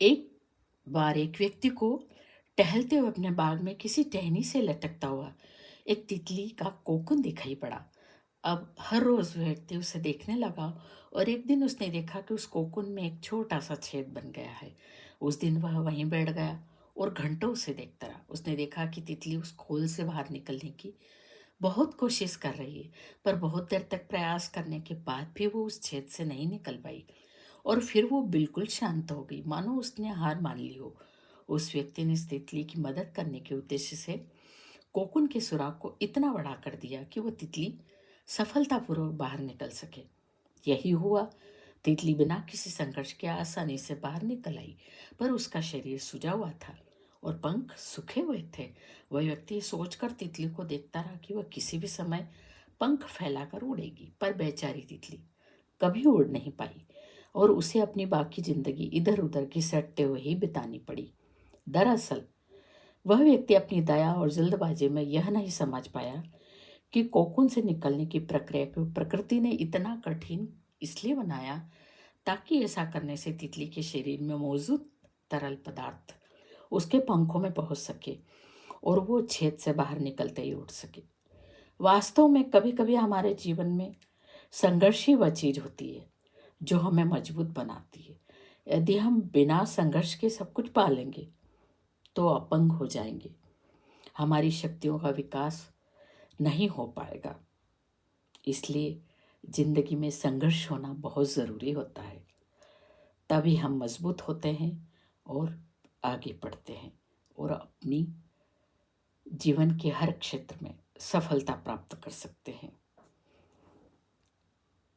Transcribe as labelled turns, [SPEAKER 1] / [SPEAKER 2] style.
[SPEAKER 1] एक बार एक व्यक्ति को टहलते हुए अपने बाग में किसी टहनी से लटकता हुआ एक तितली का कोकून दिखाई पड़ा। अब हर रोज वह व्यक्ति उसे देखने लगा और एक दिन उसने देखा कि उस कोकून में एक छोटा सा छेद बन गया है। उस दिन वह वहीं बैठ गया और घंटों उसे देखता रहा। उसने देखा कि तितली उस खोल से बाहर निकलने की बहुत कोशिश कर रही है, पर बहुत देर तक प्रयास करने के बाद भी वो उस छेद से नहीं निकल पाई और फिर वो बिल्कुल शांत हो गई, मानो उसने हार मान ली हो। उस व्यक्ति ने इस तितली की मदद करने के उद्देश्य से कोकून के सुराख को इतना बड़ा कर दिया कि वो तितली सफलतापूर्वक बाहर निकल सके। यही हुआ। तितली बिना किसी संघर्ष के आसानी से बाहर निकल आई, पर उसका शरीर सूजा हुआ था और पंख सूखे हुए थे। वह व्यक्ति सोचकर तितली को देखता रहा कि वह किसी भी समय पंख फैलाकर उड़ेगी, पर बेचारी तितली कभी उड़ नहीं पाई और उसे अपनी बाकी जिंदगी इधर उधर घिसटते हुए ही बितानी पड़ी। दरअसल वह व्यक्ति अपनी दया और जल्दबाजी में यह नहीं समझ पाया कि कोकून से निकलने की प्रक्रिया को प्रकृति ने इतना कठिन इसलिए बनाया ताकि ऐसा करने से तितली के शरीर में मौजूद तरल पदार्थ उसके पंखों में पहुंच सके और वो छेद से बाहर निकलते ही उड़ सके। वास्तव में कभी कभी हमारे जीवन में संघर्ष ही वह चीज होती है जो हमें मजबूत बनाती है। यदि हम बिना संघर्ष के सब कुछ पा लेंगे तो अपंग हो जाएंगे, हमारी शक्तियों का विकास नहीं हो पाएगा। इसलिए जिंदगी में संघर्ष होना बहुत ज़रूरी होता है, तभी हम मजबूत होते हैं और आगे बढ़ते हैं और अपनी जीवन के हर क्षेत्र में सफलता प्राप्त कर सकते हैं।